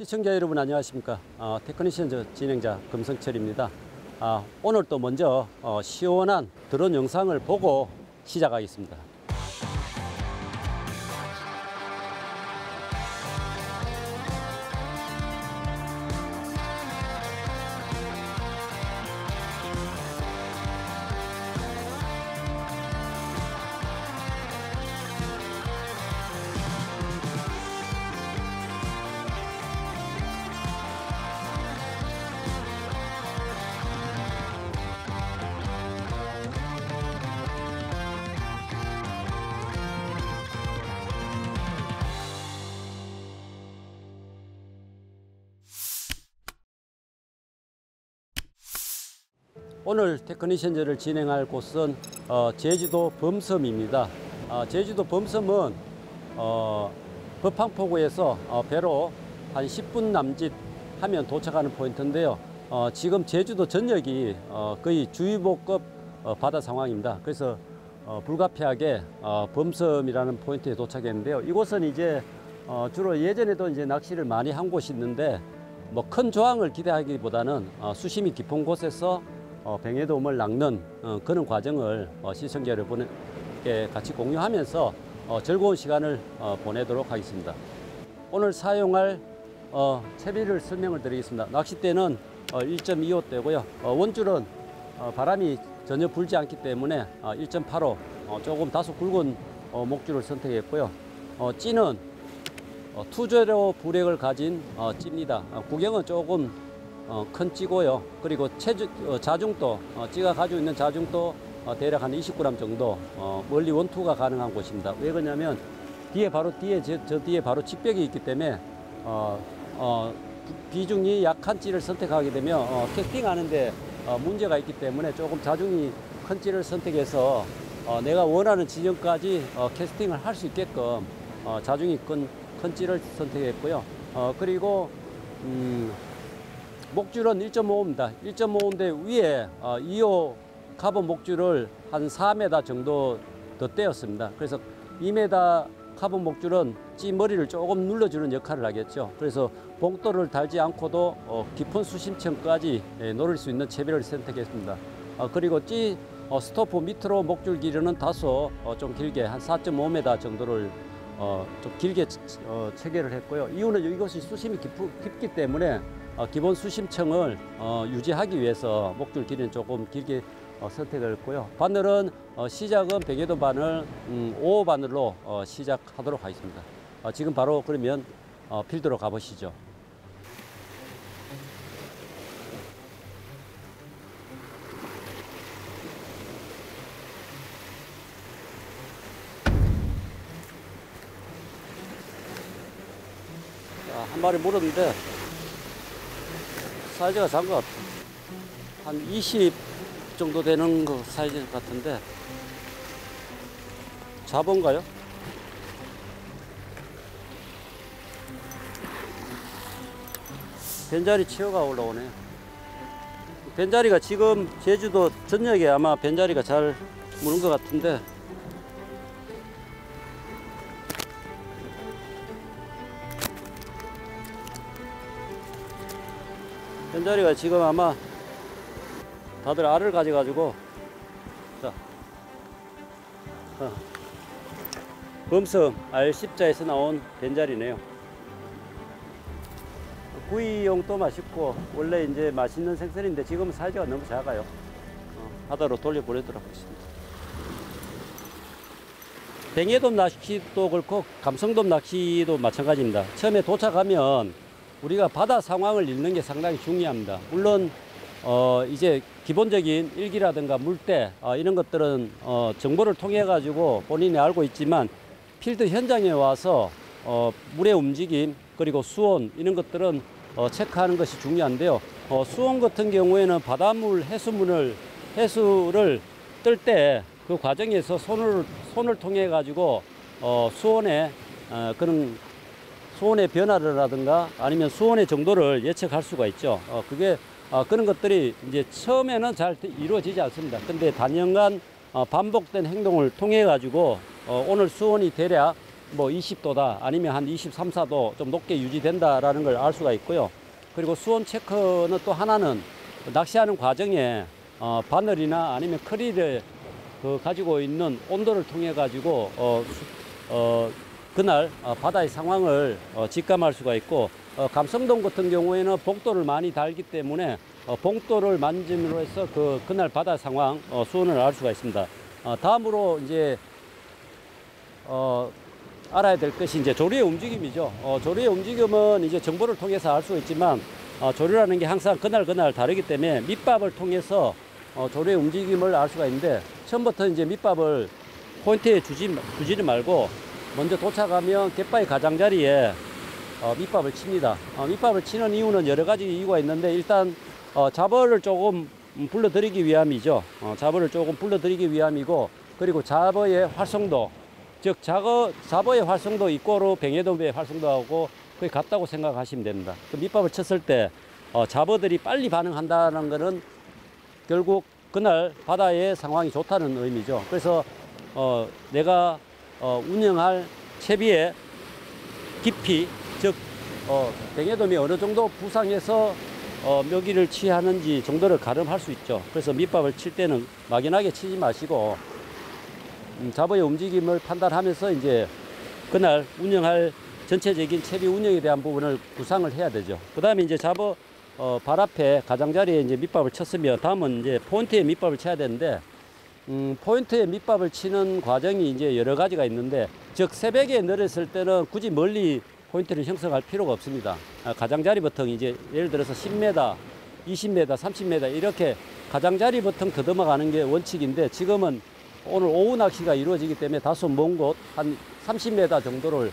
시청자 여러분 안녕하십니까. 테크니션 진행자 금성철입니다. 오늘 또 먼저 시원한 드론 영상을 보고 시작하겠습니다. 오늘 테크니션즈를 진행할 곳은 제주도 범섬입니다. 제주도 범섬은 법항포구에서 배로 한 10분 남짓 하면 도착하는 포인트인데요. 지금 제주도 전역이 거의 주의보급 바다 상황입니다. 그래서 불가피하게 범섬이라는 포인트에 도착했는데요. 이곳은 이제 주로 예전에도 이제 낚시를 많이 한 곳이 있는데 뭐 큰 조항을 기대하기보다는 수심이 깊은 곳에서 뱅에돔을 낚는 그런 과정을 시청자 여러분께 같이 공유하면서 즐거운 시간을 보내도록 하겠습니다. 오늘 사용할 채비를 설명을 드리겠습니다. 낚싯대는 1.25대고요. 원줄은 바람이 전혀 불지 않기 때문에 1.85 조금 다소 굵은 목줄을 선택했고요. 찌는 투제로 부력을 가진 찌입니다. 구경은 조금 큰 찌고요. 그리고 자중도 찌가 가지고 있는 자중도 대략 한 20g 정도 멀리 원투가 가능한 곳입니다. 왜 그러냐면 저 뒤에 바로 찌벽이 있기 때문에 비중이 약한 찌를 선택하게 되면 캐스팅하는데 문제가 있기 때문에 조금 자중이 큰 찌를 선택해서 내가 원하는 지점까지 캐스팅을 할 수 있게끔 자중이 큰 찌를 선택했고요. 그리고 목줄은 1.5입니다. 1.5인데 위에 2호 카본 목줄을 한 4m 정도 더 떼었습니다. 그래서 2m 카본 목줄은 찌 머리를 조금 눌러주는 역할을 하겠죠. 그래서 봉돌을 달지 않고도 깊은 수심층까지 노릴 수 있는 채비를 선택했습니다. 그리고 찌 스토프 밑으로 목줄 길이는 다소 좀 길게 한 4.5m 정도를 좀 길게 체결을 했고요. 이유는 이것이 수심이 깊기 때문에 기본 수심층을 유지하기 위해서 목줄 길이는 조금 길게 선택을 했고요. 바늘은 시작은 뱅에돔 바늘 5호 바늘로 시작하도록 하겠습니다. 지금 바로 그러면 필드로 가보시죠. 한 마리 물었는데 사이즈가 작은 것 같아요. 한 20 정도 되는 거 사이즈 같은데 잡어인가요? 벤자리 치어가 올라오네요. 벤자리가 지금 제주도 전역에 아마 벤자리가 잘 무는 것 같은데 벤자리가 지금 아마 다들 알을 가져가지고 자, 범섬 알 십자에서 나온 벤자리네요. 구이용도 맛있고 원래 이제 맛있는 생선인데 지금은 사이즈가 너무 작아요. 바다로 돌려보내도록 하겠습니다. 뱅에돔 낚시도 그렇고 감성돔 낚시도 마찬가지입니다. 처음에 도착하면 우리가 바다 상황을 읽는 게 상당히 중요합니다. 물론 이제 기본적인 일기라든가 물때 이런 것들은 정보를 통해 가지고 본인이 알고 있지만 필드 현장에 와서 물의 움직임 그리고 수온 이런 것들은 체크하는 것이 중요한데요. 수온 같은 경우에는 바닷물 해수를 뜰 때 그 과정에서 손을 통해 가지고 수온의 그런 수온의 변화라든가 아니면 수온의 정도를 예측할 수가 있죠. 그런 것들이 이제 처음에는 잘 이루어지지 않습니다. 근데 단연간 반복된 행동을 통해 가지고 오늘 수온이 대략 뭐 20도다 아니면 한 23, 4도 좀 높게 유지된다라는 걸 알 수가 있고요. 그리고 수온 체크는 또 하나는 낚시하는 과정에 바늘이나 아니면 크릴을 가지고 있는 온도를 통해 가지고 그날 바다의 상황을 직감할 수가 있고, 감성돔 같은 경우에는 봉돌을 많이 달기 때문에 봉돌을 만짐으로 해서 그날 바다 상황 수온을 알 수가 있습니다. 다음으로 이제 알아야 될 것이 이제 조류의 움직임이죠. 조류의 움직임은 이제 정보를 통해서 알 수 있지만 조류라는 게 항상 그날 다르기 때문에 밑밥을 통해서 조류의 움직임을 알 수가 있는데, 처음부터 이제 밑밥을 포인트에 주지를 말고 먼저 도착하면 갯바위 가장자리에 밑밥을 칩니다. 밑밥을 치는 이유는 여러 가지 이유가 있는데, 일단 잡어를 조금 불러들이기 위함이죠. 잡어를 조금 불러들이기 위함이고, 그리고 잡어의 활성도, 즉 잡어의 활성도 이꼬로 뱅에돔의 활성도하고 거의 같다고 생각하시면 됩니다. 그 밑밥을 쳤을 때 잡어들이 빨리 반응한다는 것은 결국 그날 바다의 상황이 좋다는 의미죠. 그래서 내가 운영할 채비의 깊이, 즉 뱅에돔이 어느 정도 부상해서 묘기를 취하는지 정도를 가름할 수 있죠. 그래서 밑밥을 칠 때는 막연하게 치지 마시고 잡어의 움직임을 판단하면서 이제 그날 운영할 전체적인 채비 운영에 대한 부분을 구상을 해야 되죠. 그 다음에 이제 잡어 발 앞에 가장자리에 이제 밑밥을 쳤으면 다음은 이제 포인트에 밑밥을 쳐야 되는데, 포인트에 밑밥을 치는 과정이 이제 여러 가지가 있는데, 즉 새벽에 내렸을 때는 굳이 멀리 포인트를 형성할 필요가 없습니다. 가장자리부터 이제 예를 들어서 10m, 20m, 30m 이렇게 가장자리부터 더듬어 가는 게 원칙인데, 지금은 오늘 오후 낚시가 이루어지기 때문에 다소 먼 곳 한 30m 정도를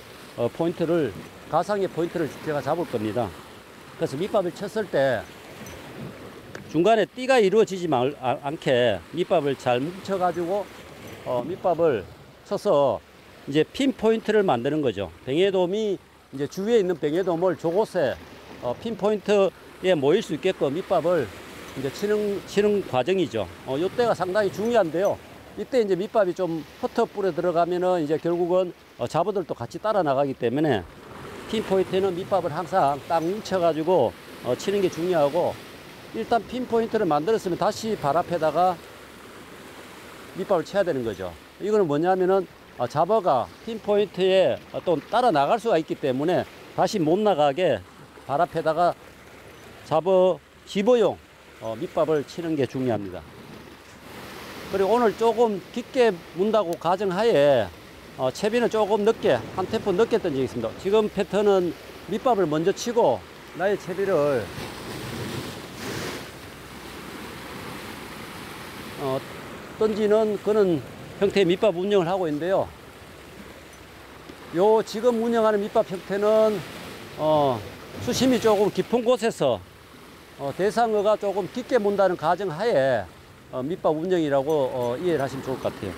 포인트를, 가상의 포인트를 제가 잡을 겁니다. 그래서 밑밥을 쳤을 때 중간에 띠가 이루어지지 않게 밑밥을 잘 뭉쳐가지고 밑밥을 쳐서 이제 핀 포인트를 만드는 거죠. 뱅에돔이 이제 주위에 있는 뱅에돔을 저곳에 핀 포인트에 모일 수 있게끔 밑밥을 이제 치는 과정이죠. 이때가 상당히 중요한데요. 이때 이제 밑밥이 좀 흩어 뿌려 들어가면은 이제 결국은 잡어들도 같이 따라 나가기 때문에 핀 포인트는 밑밥을 항상 딱 뭉쳐가지고 치는 게 중요하고, 일단 핀 포인트를 만들었으면 다시 발 앞에다가 밑밥을 쳐야 되는 거죠. 이거는 뭐냐면은 잡어가 핀 포인트에 또 따라 나갈 수가 있기 때문에 다시 못 나가게 발 앞에다가 집어용 밑밥을 치는 게 중요합니다. 그리고 오늘 조금 깊게 문다고 가정하에 채비는 조금 늦게, 한 템포 늦게 던지겠습니다. 지금 패턴은 밑밥을 먼저 치고 나의 채비를 던지는 그런 형태의 밑밥 운영을 하고 있는데요. 지금 운영하는 밑밥 형태는 수심이 조금 깊은 곳에서 대상어가 조금 깊게 문다는 가정하에 밑밥 운영이라고 이해를 하시면 좋을 것 같아요.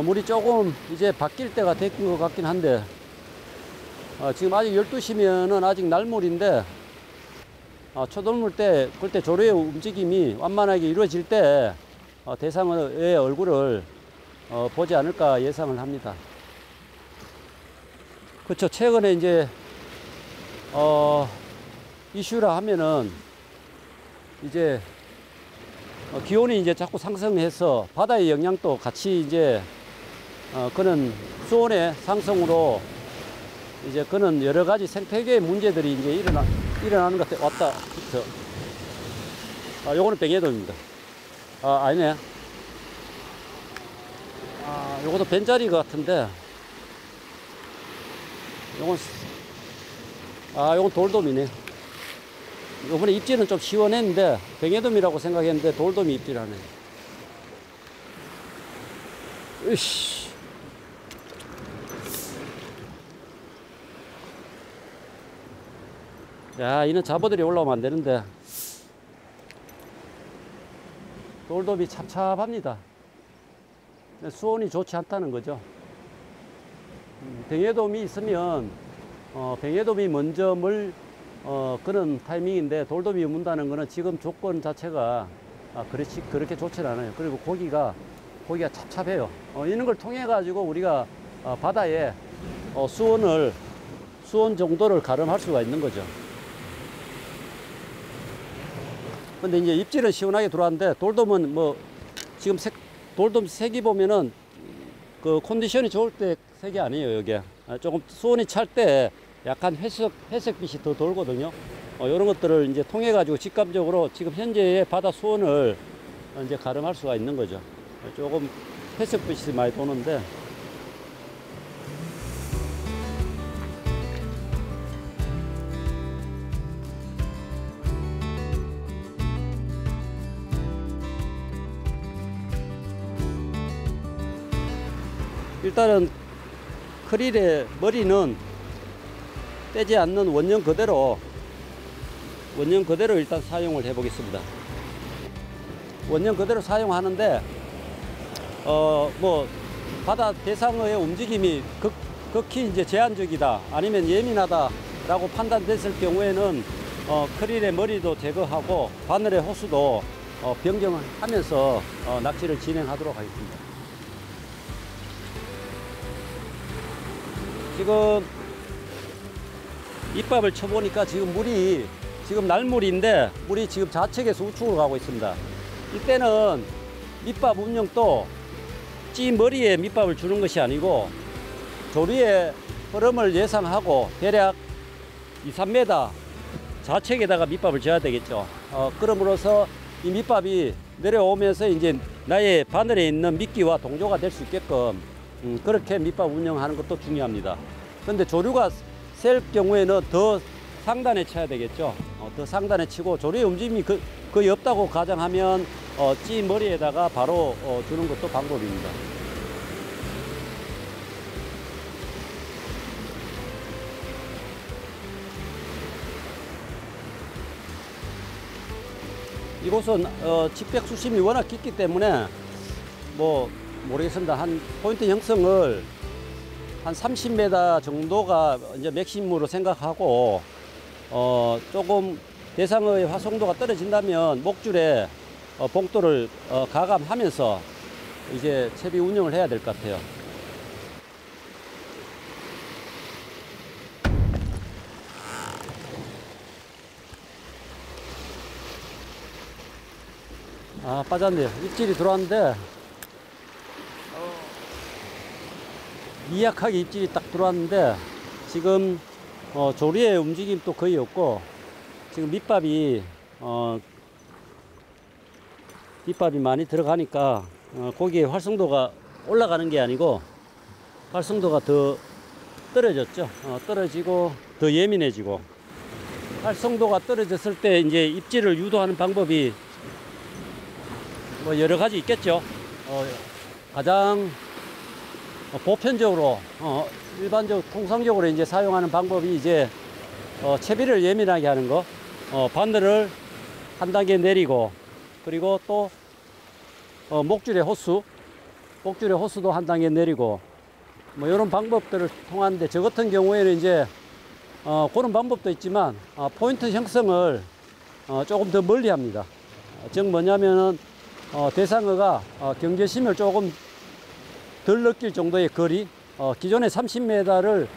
물이 조금 이제 바뀔 때가 된 것 같긴 한데, 지금 아직 12시면은 아직 날물인데, 초돌물 때, 그때 조류의 움직임이 완만하게 이루어질 때, 대상어의 얼굴을, 보지 않을까 예상을 합니다. 그렇죠. 최근에 이제, 이슈라 하면은, 이제, 기온이 이제 자꾸 상승해서 바다의 영향도 같이 이제 그런 수온의 상승으로 이제 그런 여러 가지 생태계의 문제들이 이제 일어나는 것 같아. 왔다. 요거는 뱅에돔입니다. 아니네. 요것도 벤자리 같은데, 요건 돌돔이네. 요번에 입질은 좀 시원했는데 뱅에돔이라고 생각했는데 돌돔이 입질하네. 으이씨. 야, 이는 잡어들이 올라오면 안 되는데. 돌돔이 찹찹합니다. 수온이 좋지 않다는 거죠. 뱅에돔이 있으면 뱅에돔이 먼저 그런 타이밍인데, 돌돔이 문다는 거는 지금 조건 자체가 그렇게 좋지 않아요. 그리고 고기가 고기가 찹찹해요. 이런 걸 통해 가지고 우리가 바다에 수온 정도를 가름할 수가 있는 거죠. 근데 이제 입질은 시원하게 들어왔는데 돌돔은 뭐 지금 돌돔 색이 보면은 그 컨디션이 좋을 때 색이 아니에요. 여기 조금 수온이 찰 때 약간 회색빛이 더 돌거든요. 이런 것들을 이제 통해 가지고 직감적으로 지금 현재의 바다 수온을 이제 가름할 수가 있는 거죠. 조금 회색빛이 많이 도는데 일단은 크릴의 머리는 떼지 않는 원형 그대로 일단 사용을 해 보겠습니다. 원형 그대로 사용하는데 뭐 바다 대상어의 움직임이 극히 이제 제한적이다 아니면 예민하다라고 판단됐을 경우에는 크릴의 머리도 제거하고 바늘의 호수도 변경을 하면서 낚시를 진행하도록 하겠습니다. 지금 밑밥을 쳐보니까 지금 물이 지금 날물인데 물이 지금 좌측에서 우측으로 가고 있습니다. 이때는 밑밥 운영도 찌머리에 밑밥을 주는 것이 아니고 조리의 흐름을 예상하고 대략 2, 3m 좌측에다가 밑밥을 줘야 되겠죠. 그럼으로써 이 밑밥이 내려오면서 이제 나의 바늘에 있는 미끼와 동조가 될 수 있게끔 그렇게 밑밥 운영하는 것도 중요합니다. 그런데 조류가 셀 경우에는 더 상단에 쳐야 되겠죠. 더 상단에 치고 조류의 움직임이 거의 없다고 가정하면 찌 머리에다가 바로 주는 것도 방법입니다. 이곳은 직벽 수심이 워낙 깊기 때문에 뭐 모르겠습니다. 한 포인트 형성을 한 30m 정도가 이제 맥시멈으로 생각하고 조금 대상어의 활성도가 떨어진다면 목줄에 봉돌을 가감하면서 이제 채비 운영을 해야 될 것 같아요. 빠졌네요. 입질이 들어왔는데 미약하게 입질이 딱 들어왔는데 지금 조리의 움직임도 거의 없고 지금 밑밥이 많이 들어가니까 고기의 활성도가 올라가는 게 아니고 활성도가 더 떨어졌죠. 떨어지고 더 예민해지고 활성도가 떨어졌을 때 이제 입질을 유도하는 방법이 뭐 여러 가지 있겠죠. 가장 보편적으로 통상적으로 이제 사용하는 방법이 이제 채비를 예민하게 하는 거, 바늘을 한 단계 내리고 그리고 또 목줄의 호수도 한 단계 내리고 뭐 이런 방법들을 통하는데 저 같은 경우에는 이제 그런 방법도 있지만 포인트 형성을 조금 더 멀리 합니다. 즉 뭐냐면은 대상어가 경계심을 조금 덜 느낄 정도의 거리, 기존의 30m를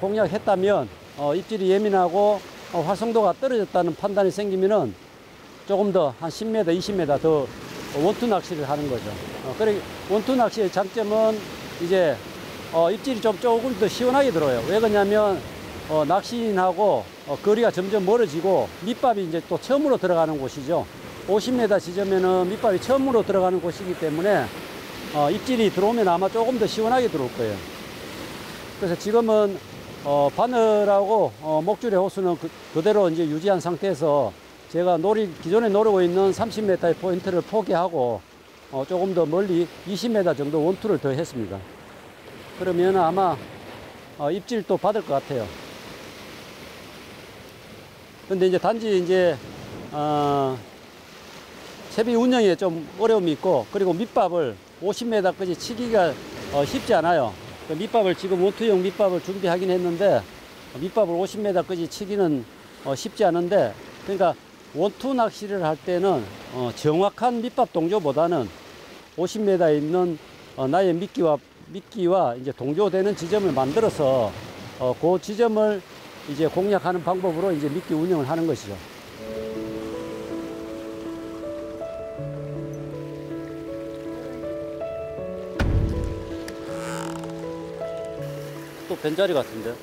공략했다면 입질이 예민하고 활성도가 떨어졌다는 판단이 생기면은 조금 더 한 10m, 20m 더 원투 낚시를 하는 거죠. 그래 원투 낚시의 장점은 이제 입질이 조금 더 시원하게 들어요. 왜 그러냐면 낚시인하고 거리가 점점 멀어지고 밑밥이 이제 또 처음으로 들어가는 곳이죠. 50m 지점에는 밑밥이 처음으로 들어가는 곳이기 때문에 입질이 들어오면 아마 조금 더 시원하게 들어올 거예요. 그래서 지금은 바늘하고 목줄의 호수는 그대로 이제 유지한 상태에서 제가 기존에 노리고 있는 30m의 포인트를 포기하고 조금 더 멀리 20m 정도 원투를 더 했습니다. 그러면 아마 입질도 받을 것 같아요. 근데 이제 단지 이제 채비 운영에 좀 어려움이 있고 그리고 밑밥을 50m까지 치기가 쉽지 않아요. 밑밥을 지금 원투용 밑밥을 준비하긴 했는데 밑밥을 50m까지 치기는 쉽지 않은데 그러니까 원투 낚시를 할 때는 정확한 밑밥 동조보다는 50m에 있는 나의 미끼와 이제 동조되는 지점을 만들어서 그 지점을 이제 공략하는 방법으로 이제 미끼 운영을 하는 것이죠. 또 벤자리 같은데.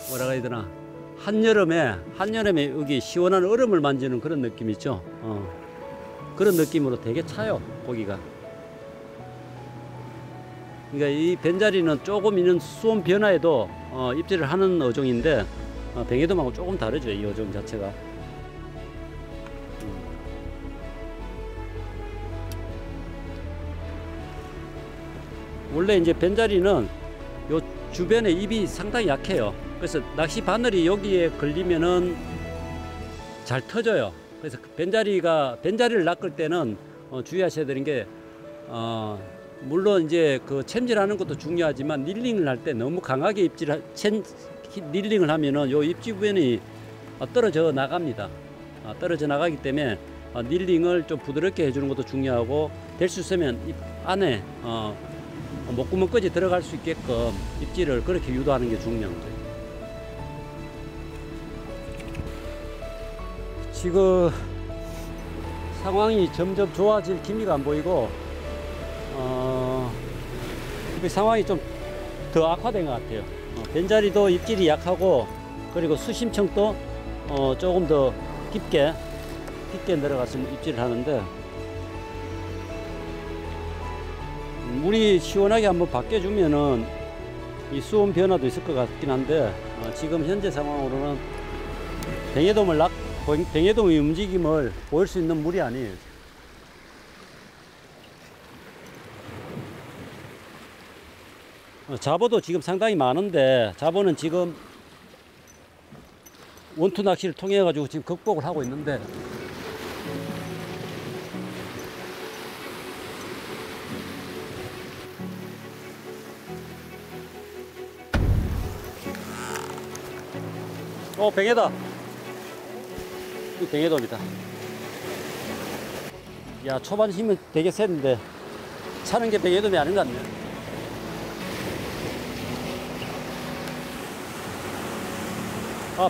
뭐라고 해야 되나, 한여름에 여기 시원한 얼음을 만지는 그런 느낌 있죠. 그런 느낌으로 되게 차요, 고기가. 그러니까 이 벤자리는 조금 있는 수온 변화에도 입질을 하는 어종인데, 뱅에돔하고 조금 다르죠, 이 어종 자체가. 원래 이제 벤자리는 요 주변에 입이 상당히 약해요. 그래서 낚시 바늘이 여기에 걸리면은 잘 터져요. 그래서 벤자리를 낚을 때는 주의하셔야 되는 게, 물론 이제 그 챔질하는 것도 중요하지만 닐링을 할 때 너무 강하게 닐링을 하면은 요 입 주변이 떨어져 나갑니다. 떨어져 나가기 때문에 닐링을 좀 부드럽게 해주는 것도 중요하고, 될 수 있으면 입 안에 목구멍까지 들어갈 수 있게끔 입질을 그렇게 유도하는 게 중요합니다. 지금 상황이 점점 좋아질 기미가 안 보이고, 그 상황이 좀 더 악화된 것 같아요. 벤자리도 입질이 약하고, 그리고 수심청도 조금 더 깊게 내려가서 입질을 하는데, 물이 시원하게 한번 바뀌어주면은 이 수온 변화도 있을 것 같긴 한데, 지금 현재 상황으로는 뱅에돔의 움직임을 보일 수 있는 물이 아니에요. 잡어도 지금 상당히 많은데, 잡어는 지금 원투 낚시를 통해 가지고 지금 극복을 하고 있는데, 뱅에다. 이 뱅에돔이다. 야, 초반 힘은 되게 셌는데 차는 게 뱅에돔이 아닌 것 같네.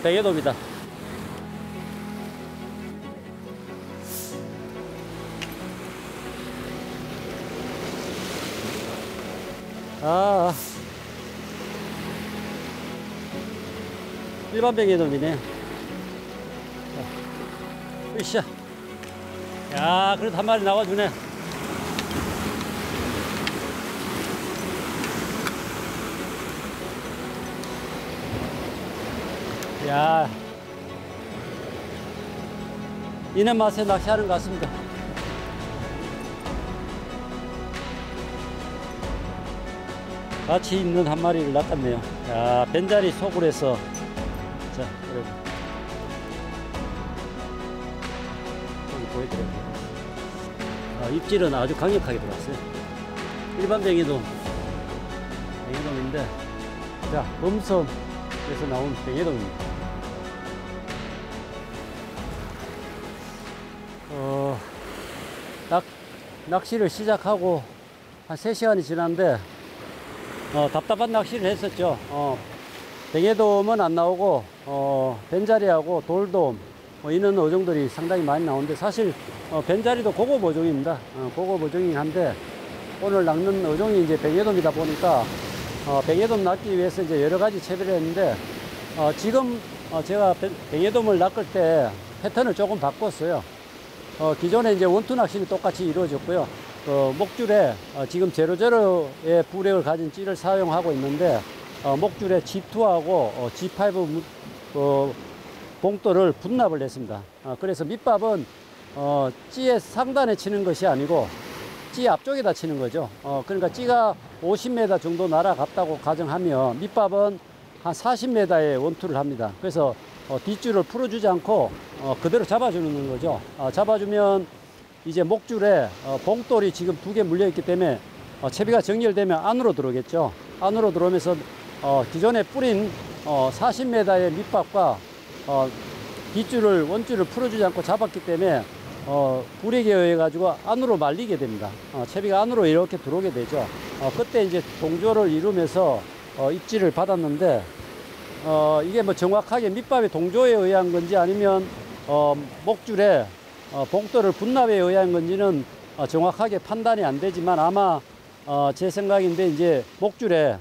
뱅에돔이다. 일반 뱅에돔이네. 으쌰. 야, 그래도 한 마리 나와주네. 야, 이는 맛에 낚시하는 것 같습니다. 같이 있는 한 마리를 낚았네요. 야, 벤자리 속을 해서. 자, 여러분. 여기 보여드려요. 입질은 아주 강력하게 들어왔어요. 일반 뱅에돔인데, 자, 범섬에서 나온 뱅에돔입니다. 낚시를 시작하고 한 3시간이 지났는데, 답답한 낚시를 했었죠. 뱅에돔은 안 나오고, 벤자리하고 돌돔, 이런 어종들이 상당히 많이 나오는데, 사실, 벤자리도 고급 어종입니다. 고급 어종이긴 한데, 오늘 낚는 어종이 이제 뱅에돔이다 보니까, 뱅에돔 낚기 위해서 이제 여러 가지 채비를 했는데, 지금, 제가 뱅에돔을 낚을 때 패턴을 조금 바꿨어요. 기존에 이제 원투 낚시는 똑같이 이루어졌고요. 목줄에 지금 제로제로의 부력을 가진 찌를 사용하고 있는데, 목줄에 G2하고 G5 봉돌을 분납을 했습니다. 그래서 밑밥은 찌의 상단에 치는 것이 아니고 찌 앞쪽에다 치는 거죠. 그러니까 찌가 50m 정도 날아갔다고 가정하면 밑밥은 한 40m의 원투를 합니다. 그래서 뒷줄을 풀어주지 않고 그대로 잡아주는 거죠. 잡아주면 이제 목줄에 봉돌이 지금 2개 물려있기 때문에 채비가 정렬되면 안으로 들어오겠죠. 안으로 들어오면서 기존에 뿌린 40m의 밑밥과 뒷줄을 원줄을 풀어주지 않고 잡았기 때문에 불에게 의해 가지고 안으로 말리게 됩니다. 채비가 안으로 이렇게 들어오게 되죠. 그때 이제 동조를 이루면서 입질을 받았는데 이게 뭐 정확하게 밑밥의 동조에 의한 건지 아니면 목줄에 봉돌을 분납에 의한 건지는 정확하게 판단이 안 되지만 아마 제 생각인데 이제 목줄에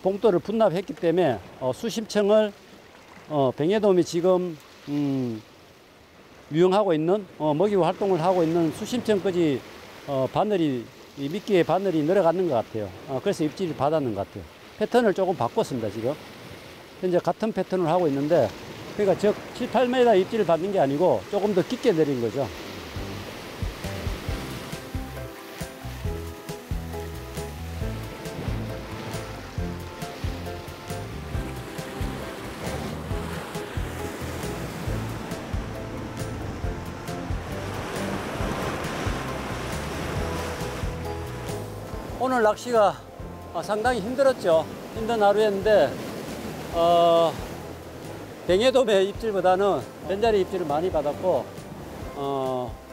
봉돌을 분납했기 때문에 수심층을 뱅에돔이 지금 유영하고 있는 먹이 활동을 하고 있는 수심층까지 바늘이 이 미끼의 바늘이 내려가는 것 같아요. 그래서 입질을 받았는 것 같아요. 패턴을 조금 바꿨습니다. 지금 현재 같은 패턴을 하고 있는데 그러니까 즉 7, 8m 입질을 받는 게 아니고 조금 더 깊게 내린 거죠. 오늘 낚시가 상당히 힘들었죠. 힘든 하루였는데 뱅에돔의 입질보다는 벤자리 입질을 많이 받았고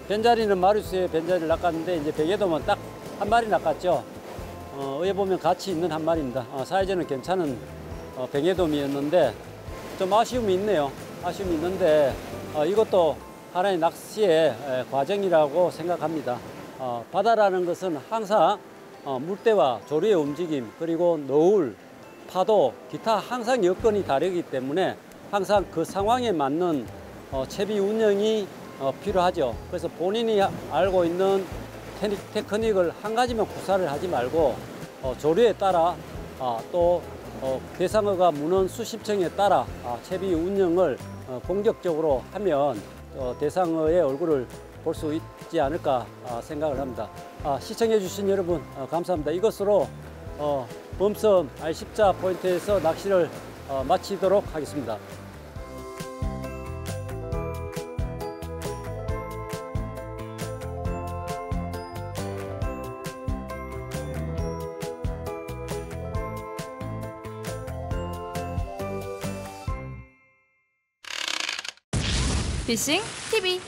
벤자리는 마리수에 벤자리를 낚았는데 이제 뱅에돔은 딱 한 마리 낚았죠. 위에 보면 같이 있는 한 마리입니다. 사이즈는 괜찮은 뱅에돔이었는데 좀 아쉬움이 있네요. 아쉬움이 있는데 이것도 하나의 낚시의 과정이라고 생각합니다. 바다라는 것은 항상 물때와 조류의 움직임 그리고 노을, 파도, 기타 항상 여건이 다르기 때문에 항상 그 상황에 맞는 채비 운영이 필요하죠. 그래서 본인이 알고 있는 테크닉을 한 가지만 구사를 하지 말고 조류에 따라 또 대상어가 무는 수심층에 따라 채비 운영을 공격적으로 하면 대상어의 얼굴을 볼 수 있지 않을까 생각을 합니다. 시청해 주신 여러분 감사합니다. 이것으로 범섬 R10자 포인트에서 낚시를 마치도록 하겠습니다. 피싱 TV